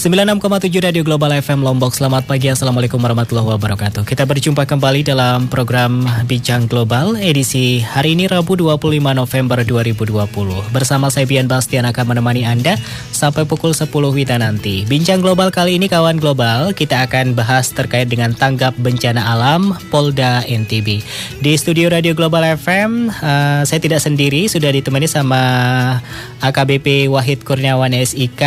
96,7 Radio Global FM Lombok. Selamat pagi, Assalamualaikum warahmatullahi wabarakatuh. Kita berjumpa kembali dalam program Bincang Global edisi hari ini Rabu 25 November 2020. Bersama saya Bian Bastian akan menemani Anda sampai pukul 10 WITA nanti. Bincang Global kali ini kawan global, kita akan bahas terkait dengan tanggap bencana alam Polda NTB. Di studio Radio Global FM, saya tidak sendiri, sudah ditemani sama AKBP Wahid Kurniawan SIK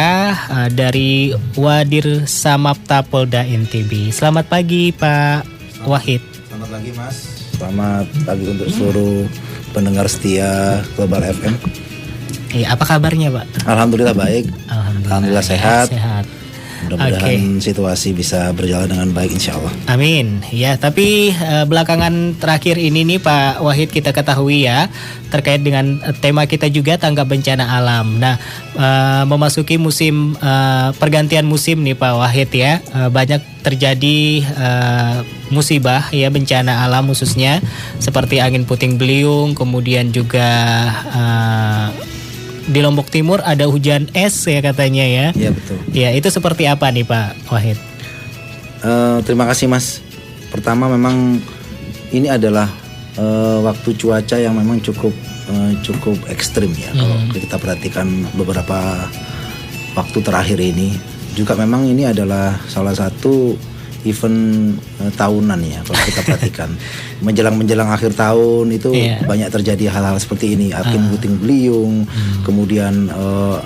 dari Wadir Samapta Polda NTB. Selamat pagi Pak Wahid. Selamat pagi Mas. Selamat pagi untuk seluruh pendengar setia Global FM. Apa kabarnya Pak? Alhamdulillah baik. Alhamdulillah sehat. Sehat. Mudah-mudahan situasi bisa berjalan dengan baik insya Allah. Amin. Ya, tapi belakangan terakhir ini nih Pak Wahid, kita ketahui ya terkait dengan tema kita juga tanggap bencana alam. Nah, memasuki musim pergantian musim nih Pak Wahid ya, banyak terjadi musibah ya, bencana alam khususnya seperti angin puting beliung, kemudian juga di Lombok Timur ada hujan es ya katanya ya. Iya betul. Ya, itu seperti apa nih Pak Wahid? Terima kasih Mas. Pertama memang ini adalah waktu cuaca yang memang cukup ekstrim ya. Kalau kita perhatikan beberapa waktu terakhir ini, juga memang ini adalah salah satu event tahunan ya kalau kita perhatikan. menjelang akhir tahun itu banyak terjadi hal-hal seperti ini, angin puting beliung, kemudian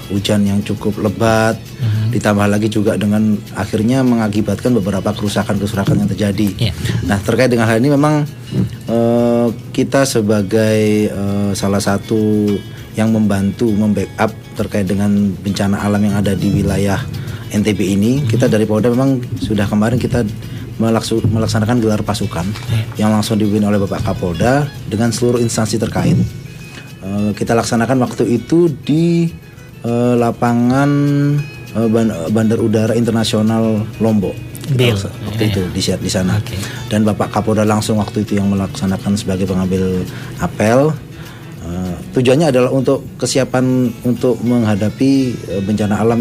hujan yang cukup lebat, ditambah lagi juga dengan akhirnya mengakibatkan beberapa kerusakan yang terjadi. Nah, terkait dengan hal ini memang kita sebagai salah satu yang membantu membackup terkait dengan bencana alam yang ada di wilayah NTB ini, kita dari Polda memang sudah kemarin kita melaksanakan gelar pasukan yang langsung dipimpin oleh Bapak Kapolda dengan seluruh instansi terkait. Kita laksanakan waktu itu di lapangan Bandar Udara Internasional Lombok. Waktu itu di sana. Dan Bapak Kapolda langsung waktu itu yang melaksanakan sebagai pengambil apel. Tujuannya adalah untuk kesiapan untuk menghadapi bencana alam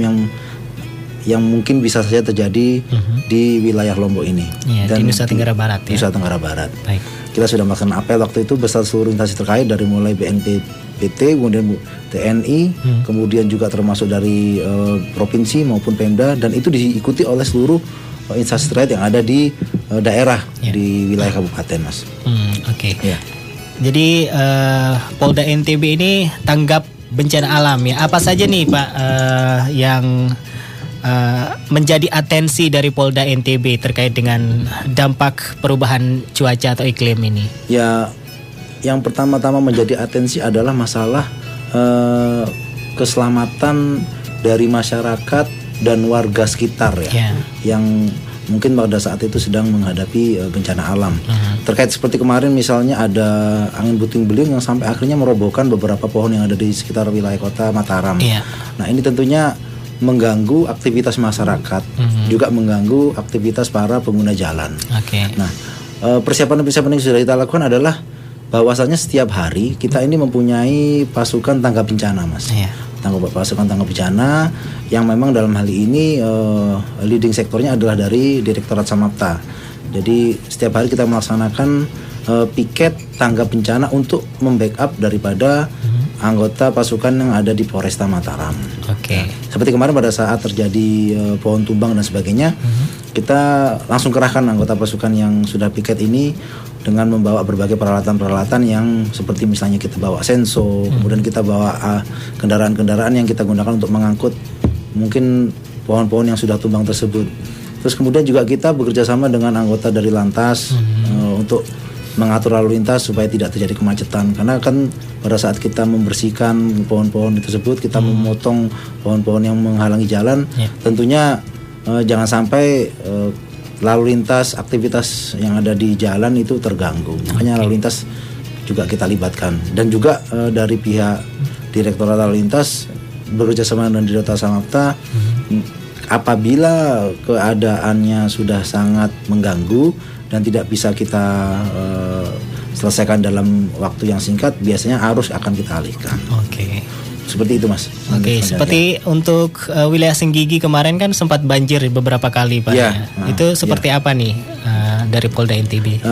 yang mungkin bisa saja terjadi di wilayah Lombok ini. Dan di Nusa Tenggara Barat ya. Nusa Tenggara Barat. Baik. Kita sudah melaksanakan apel waktu itu beserta seluruh instansi terkait dari mulai BNPT, kemudian TNI, kemudian juga termasuk dari provinsi maupun Pemda, dan itu diikuti oleh seluruh instansi terkait yang ada di daerah di wilayah kabupaten, Mas. Jadi Polda NTB ini tanggap bencana alam ya. Apa saja nih Pak yang menjadi atensi dari Polda NTB terkait dengan dampak perubahan cuaca atau iklim ini? Ya, yang pertama-tama menjadi atensi adalah masalah keselamatan dari masyarakat dan warga sekitar ya. Yang mungkin pada saat itu sedang menghadapi bencana alam. Terkait seperti kemarin misalnya ada angin puting beliung yang sampai akhirnya merobohkan beberapa pohon yang ada di sekitar wilayah kota Mataram. Nah, ini tentunya mengganggu aktivitas masyarakat, juga mengganggu aktivitas para pengguna jalan. Nah, persiapan yang sudah kita lakukan adalah bahwasanya setiap hari kita ini mempunyai pasukan tanggap bencana, Mas. Pasukan tanggap bencana yang memang dalam hal ini leading sektornya adalah dari Direktorat Samapta. Jadi setiap hari kita melaksanakan piket tanggap bencana untuk membackup daripada anggota pasukan yang ada di Polresta Mataram. Seperti kemarin pada saat terjadi pohon tumbang dan sebagainya, kita langsung kerahkan anggota pasukan yang sudah piket ini dengan membawa berbagai peralatan-peralatan yang seperti misalnya kita bawa senso, kemudian kita bawa kendaraan-kendaraan yang kita gunakan untuk mengangkut mungkin pohon-pohon yang sudah tumbang tersebut. Terus kemudian juga kita bekerja sama dengan anggota dari Lantas untuk mengatur lalu lintas supaya tidak terjadi kemacetan, karena kan pada saat kita membersihkan pohon-pohon tersebut, kita memotong pohon-pohon yang menghalangi jalan, tentunya jangan sampai lalu lintas aktivitas yang ada di jalan itu terganggu. Makanya lalu lintas juga kita libatkan, dan juga dari pihak Direktorat Lalu Lintas bekerja sama dengan Direktorat Samapta. Apabila keadaannya sudah sangat mengganggu dan tidak bisa kita selesaikan dalam waktu yang singkat, biasanya arus akan kita alihkan. Seperti itu Mas. Oke, seperti untuk wilayah Senggigi kemarin kan sempat banjir beberapa kali Pak. Ya, itu seperti apa nih dari Polda NTB?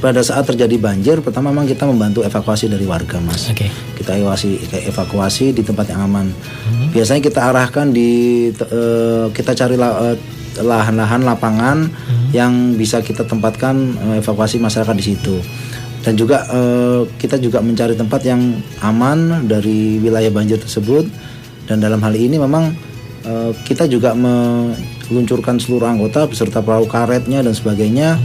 Pada saat terjadi banjir, pertama memang kita membantu evakuasi dari warga Mas. Kita evakuasi di tempat yang aman. Biasanya kita arahkan kita cari lahan-lahan lapangan yang bisa kita tempatkan evakuasi masyarakat di situ. Dan juga kita juga mencari tempat yang aman dari wilayah banjir tersebut. Dan dalam hal ini memang kita juga meluncurkan seluruh anggota beserta perahu karetnya dan sebagainya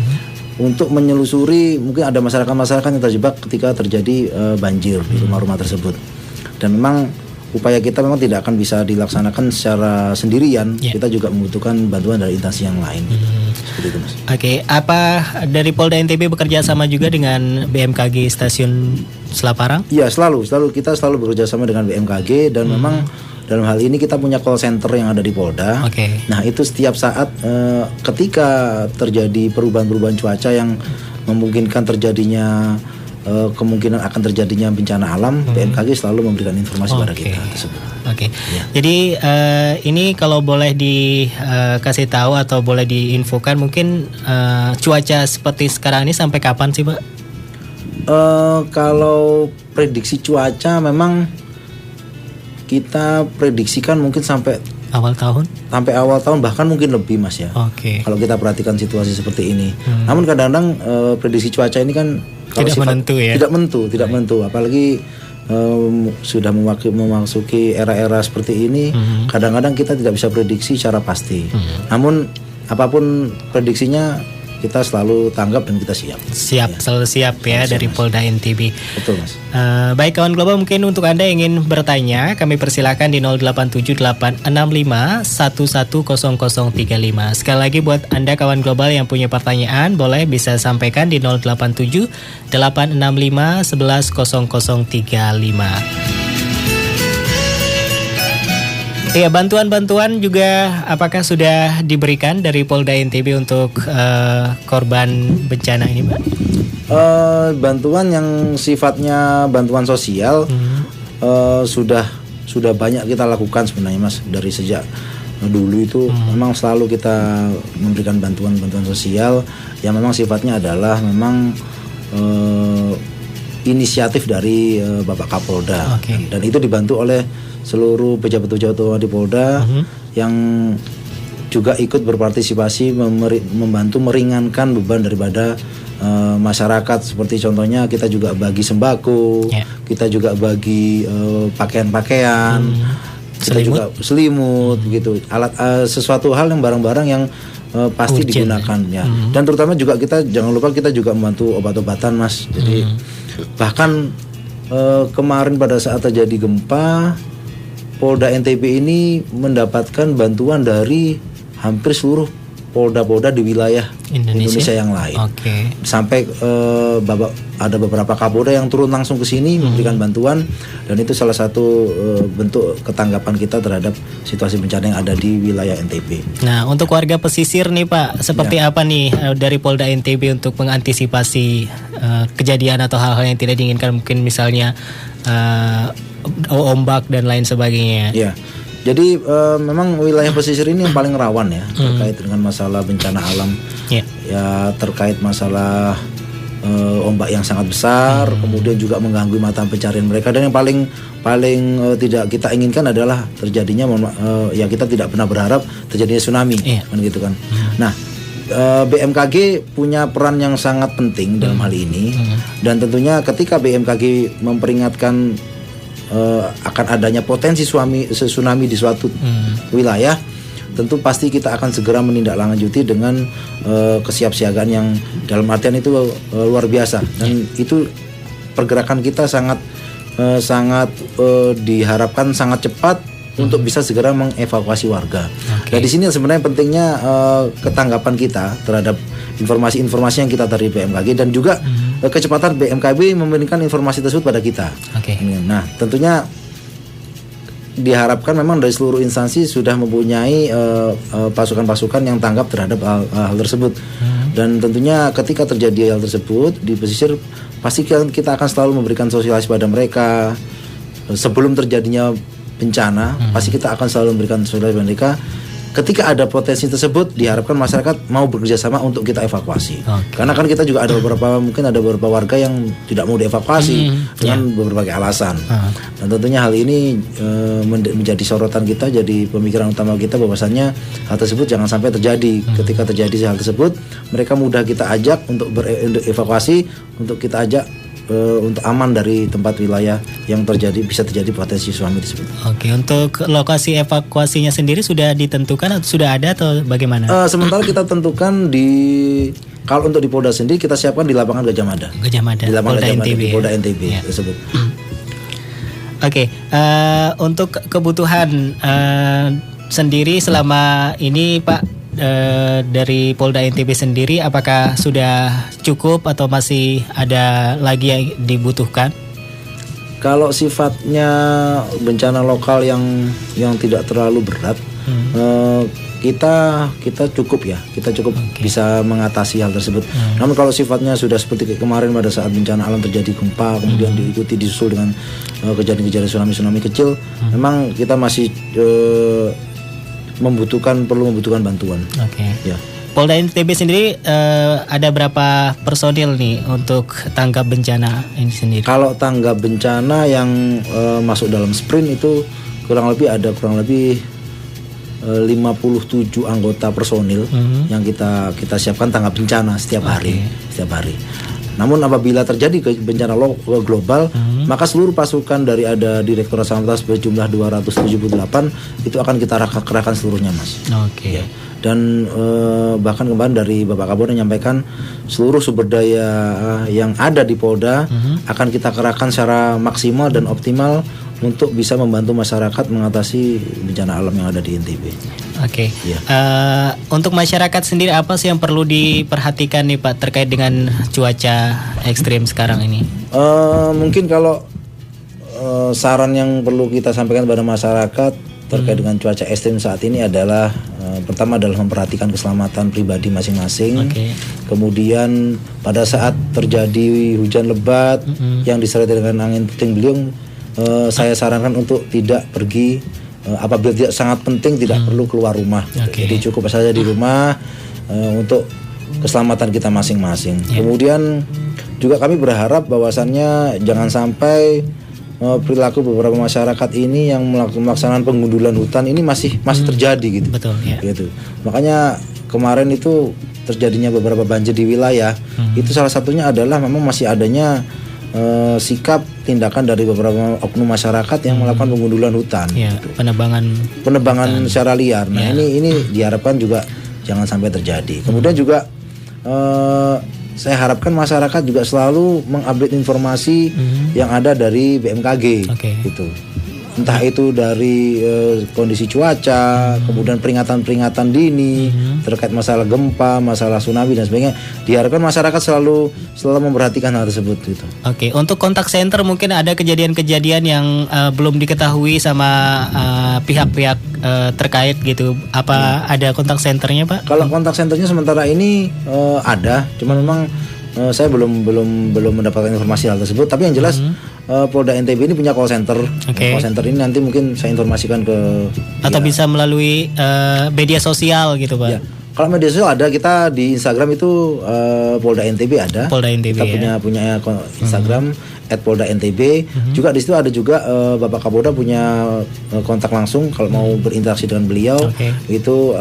untuk menyelusuri mungkin ada masyarakat-masyarakat yang terjebak ketika terjadi banjir di rumah-rumah tersebut. Dan memang upaya kita memang tidak akan bisa dilaksanakan secara sendirian. Kita juga membutuhkan bantuan dari instansi yang lain. Seperti itu Mas. Oke, apa dari Polda NTB bekerja sama juga dengan BMKG Stasiun Selaparang? Iya, kita selalu bekerja sama dengan BMKG dan memang dalam hal ini kita punya call center yang ada di Polda. Nah, itu setiap saat ketika terjadi perubahan-perubahan cuaca yang memungkinkan terjadinya kemungkinan akan terjadinya bencana alam, BMKG selalu memberikan informasi pada kita tersebut. Jadi ini kalau boleh dikasih tahu atau boleh diinfokan mungkin cuaca seperti sekarang ini sampai kapan sih Pak? Kalau prediksi cuaca memang kita prediksikan mungkin sampai awal tahun bahkan mungkin lebih Mas ya. Kalau kita perhatikan situasi seperti ini. Namun kadang-kadang prediksi cuaca ini kan tidak menentu, apalagi sudah memasuki era-era seperti ini. Kadang-kadang kita tidak bisa prediksi secara pasti. Namun apapun prediksinya kita selalu tanggap dan kita selalu siap ya dari Polda NTB. Betul Mas. Baik kawan global, mungkin untuk Anda yang ingin bertanya, kami persilakan di 087865110035. Sekali lagi buat Anda kawan global yang punya pertanyaan, boleh bisa sampaikan di 087865110035. Ya, bantuan-bantuan juga apakah sudah diberikan dari Polda NTB untuk korban bencana ini, Pak? Bantuan yang sifatnya bantuan sosial sudah banyak kita lakukan sebenarnya Mas. Dari sejak dulu itu memang selalu kita memberikan bantuan-bantuan sosial yang memang sifatnya adalah memang inisiatif dari Bapak Kapolda. Dan itu dibantu oleh seluruh pejabat-pejabat di Polda yang juga ikut berpartisipasi membantu meringankan beban daripada masyarakat. Seperti contohnya kita juga bagi sembako, kita juga bagi pakaian-pakaian, kita juga selimut gitu, alat sesuatu hal yang barang-barang yang pasti digunakan ya. Dan terutama juga kita jangan lupa kita juga membantu obat-obatan Mas. Jadi bahkan kemarin pada saat terjadi gempa, Polda NTB ini mendapatkan bantuan dari hampir seluruh polda-polda di wilayah Indonesia yang lain. Sampai ada beberapa kapolda yang turun langsung ke sini memberikan bantuan, dan itu salah satu bentuk ketanggapan kita terhadap situasi bencana yang ada di wilayah NTB. Nah, untuk warga pesisir nih Pak, seperti apa nih dari Polda NTB untuk mengantisipasi kejadian atau hal-hal yang tidak diinginkan, mungkin misalnya ombak dan lain sebagainya? Ya, jadi memang wilayah pesisir ini yang paling rawan ya terkait dengan masalah bencana alam. Ya, terkait masalah ombak yang sangat besar, kemudian juga mengganggu mata pencarian mereka, dan yang paling tidak kita inginkan adalah terjadinya ya kita tidak pernah berharap terjadinya tsunami, kan gitu kan. Nah, BMKG punya peran yang sangat penting dalam hal ini, dan tentunya ketika BMKG memperingatkan akan adanya potensi tsunami di suatu wilayah, tentu pasti kita akan segera menindaklanjuti dengan kesiapsiagaan yang dalam artian itu luar biasa, dan itu pergerakan kita sangat diharapkan sangat cepat untuk bisa segera mengevakuasi warga. Nah, di sini sebenarnya pentingnya ketanggapan kita terhadap informasi-informasi yang kita dari BMKG, dan juga kecepatan BMKG memberikan informasi tersebut pada kita. Nah, tentunya diharapkan memang dari seluruh instansi sudah mempunyai pasukan-pasukan yang tanggap terhadap hal tersebut. Dan tentunya ketika terjadi hal tersebut di pesisir, pasti kita akan selalu memberikan sosialisasi pada mereka, sebelum terjadinya bencana, pasti kita akan selalu memberikan solusi mereka. Ketika ada potensi tersebut, diharapkan masyarakat mau bekerja sama untuk kita evakuasi. Karena kan kita juga ada beberapa warga yang tidak mau dievakuasi dengan berbagai alasan. Dan tentunya hal ini menjadi sorotan kita, jadi pemikiran utama kita bahwasannya hal tersebut jangan sampai terjadi. Ketika terjadi hal tersebut, mereka mudah kita ajak untuk berevakuasi, untuk kita ajak untuk aman dari tempat wilayah yang bisa terjadi potensi tsunami tersebut. Oke, untuk lokasi evakuasinya sendiri sudah ditentukan atau sudah ada atau bagaimana? Sementara kita tentukan kalau untuk di Polda sendiri kita siapkan di lapangan Gajah Mada. Gajah Mada. Di lapangan Polda Gajah Mada, NTB, Polda NTB tersebut. Oke, untuk kebutuhan sendiri selama ini Pak, dari Polda NTB sendiri apakah sudah cukup atau masih ada lagi yang dibutuhkan? Kalau sifatnya bencana lokal yang tidak terlalu berat, kita cukup bisa mengatasi hal tersebut. Namun kalau sifatnya sudah seperti kemarin pada saat bencana alam terjadi gempa, kemudian diikuti disusul dengan kejadian-kejadian tsunami kecil, memang kita masih perlu membutuhkan bantuan. Oke. Ya. Polda NTB sendiri ada berapa personil nih untuk tanggap bencana ini sendiri? Kalau tanggap bencana yang masuk dalam sprint itu kurang lebih 57 anggota personil yang kita siapkan tanggap bencana setiap hari. Namun apabila terjadi bencana global, maka seluruh pasukan ada Direktorat Samapta berjumlah 278 itu akan kita kerahkan seluruhnya, Mas. Oke. Ya. Dan bahkan kemarin dari Bapak Kapolda menyampaikan seluruh sumber daya yang ada di Polda akan kita kerahkan secara maksimal dan optimal untuk bisa membantu masyarakat mengatasi bencana alam yang ada di NTB. Oke. Ya. Untuk masyarakat sendiri apa sih yang perlu diperhatikan nih Pak terkait dengan cuaca ekstrim sekarang ini? Mungkin kalau saran yang perlu kita sampaikan kepada masyarakat terkait dengan cuaca ekstrim saat ini adalah pertama adalah memperhatikan keselamatan pribadi masing-masing. Kemudian pada saat terjadi hujan lebat yang disertai dengan angin puting beliung, saya sarankan untuk tidak pergi apabila tidak sangat penting, tidak perlu keluar rumah. Jadi cukup saja di rumah untuk keselamatan kita masing-masing. Kemudian juga kami berharap bahwasannya jangan sampai perilaku beberapa masyarakat ini yang melaksanakan pengundulan hutan ini masih terjadi gitu. Betul, ya. Gitu. Makanya kemarin itu terjadinya beberapa banjir di wilayah. Itu salah satunya adalah memang masih adanya sikap tindakan dari beberapa oknum masyarakat yang melakukan pengundulan hutan, gitu. Penebangan secara liar. Nah, ini diharapkan juga jangan sampai terjadi. Kemudian juga saya harapkan masyarakat juga selalu mengupdate informasi yang ada dari BMKG, gitu. Entah itu dari kondisi cuaca, kemudian peringatan-peringatan dini terkait masalah gempa, masalah tsunami dan sebagainya. Diharapkan masyarakat selalu memperhatikan hal tersebut gitu. Oke, untuk kontak center mungkin ada kejadian-kejadian yang belum diketahui sama pihak-pihak terkait gitu. Apa ada kontak centernya, Pak? Kalau kontak centernya sementara ini ada, cuman memang saya belum mendapatkan informasi hal tersebut. Tapi yang jelas Polda NTB ini punya call center. Call center ini nanti mungkin saya informasikan ke atau bisa melalui media sosial gitu, Pak. Ya. Kalau media sosial ada, kita di Instagram itu Polda NTB ada. Polda NTB. Kita punya Instagram @polda_ntb. Juga di situ ada juga Bapak Kapolda punya kontak langsung kalau mau berinteraksi dengan beliau. Itu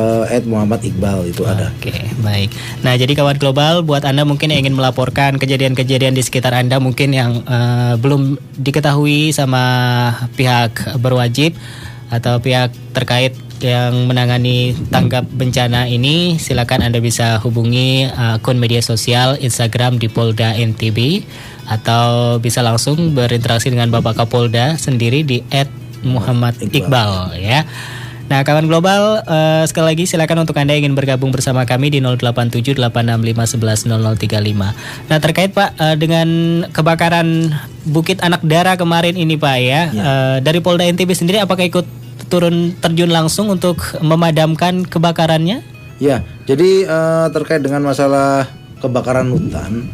@muhammad_iqbal itu ada. Oke, baik. Nah, jadi kawan global, buat Anda mungkin yang ingin melaporkan kejadian-kejadian di sekitar Anda mungkin yang belum diketahui sama pihak berwajib atau pihak terkait yang menangani tanggap bencana ini, silakan Anda bisa hubungi akun media sosial Instagram di Polda NTB atau bisa langsung berinteraksi dengan Bapak Kapolda sendiri di @muhammad_iqbal ya. Nah, kawan global, sekali lagi silakan untuk Anda yang ingin bergabung bersama kami di 087865110035. Nah, terkait Pak dengan kebakaran Bukit Anak Dara kemarin ini Pak ya. Dari Polda NTB sendiri apakah ikut turun terjun langsung untuk memadamkan kebakarannya? Ya, jadi terkait dengan masalah kebakaran hutan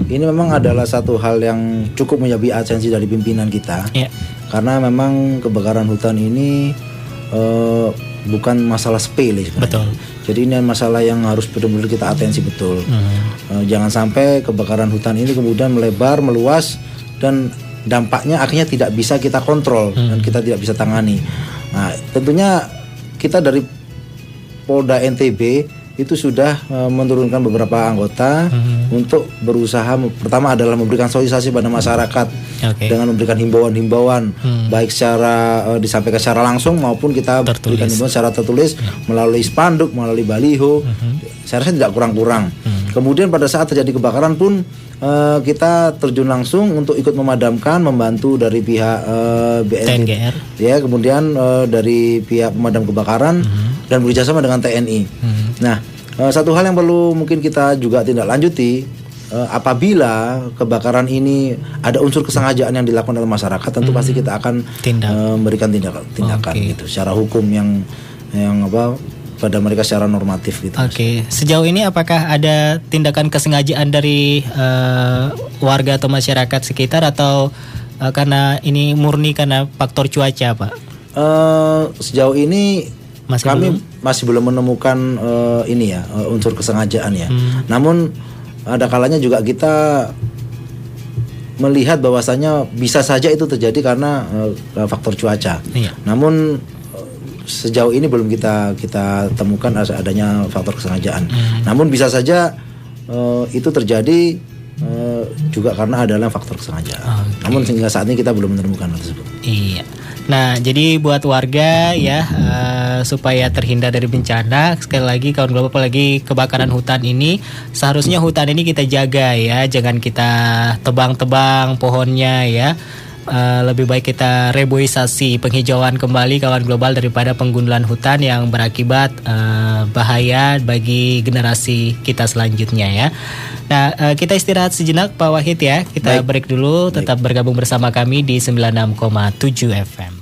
ini memang adalah satu hal yang cukup menjadi atensi dari pimpinan kita. Karena memang kebakaran hutan ini bukan masalah sepele sebenarnya. Betul. Jadi ini masalah yang harus benar-benar kita atensi betul. Jangan sampai kebakaran hutan ini kemudian melebar, meluas, dan dampaknya akhirnya tidak bisa kita kontrol dan kita tidak bisa tangani. Nah, tentunya kita dari Polda NTB itu sudah menurunkan beberapa anggota untuk berusaha, pertama adalah memberikan sosialisasi pada masyarakat dengan memberikan himbauan-himbauan baik secara disampaikan secara langsung maupun kita berikan himbauan secara tertulis melalui spanduk, melalui baliho. Saya rasa tidak kurang-kurang. Kemudian pada saat terjadi kebakaran pun kita terjun langsung untuk ikut memadamkan, membantu dari pihak BNN, ya, kemudian dari pihak pemadam kebakaran dan bekerjasama dengan TNI. Nah, satu hal yang perlu mungkin kita juga tindak lanjuti, apabila kebakaran ini ada unsur kesengajaan yang dilakukan oleh masyarakat, tentu pasti kita akan memberikan tindakan gitu, secara hukum yang pada mereka secara normatif gitu. Sejauh ini apakah ada tindakan kesengajaan dari warga atau masyarakat sekitar atau karena ini murni karena faktor cuaca, Pak? Sejauh ini masih belum menemukan unsur kesengajaan ya. Namun ada kalanya juga kita melihat bahwasanya bisa saja itu terjadi karena faktor cuaca. Namun sejauh ini belum kita temukan adanya faktor kesengajaan. Namun bisa saja itu terjadi juga karena adalah faktor kesengajaan. Namun hingga saat ini kita belum menemukan hal tersebut. Iya. Nah, jadi buat warga ya supaya terhindar dari bencana, sekali lagi kawan global, apalagi kebakaran hutan ini, seharusnya hutan ini kita jaga ya, jangan kita tebang-tebang pohonnya ya. Lebih baik kita reboisasi, penghijauan kembali kawan global daripada penggundulan hutan yang berakibat bahaya bagi generasi kita selanjutnya ya. Nah, kita istirahat sejenak Pak Wahid ya. Kita break dulu, tetap bergabung bersama kami di 96,7 FM.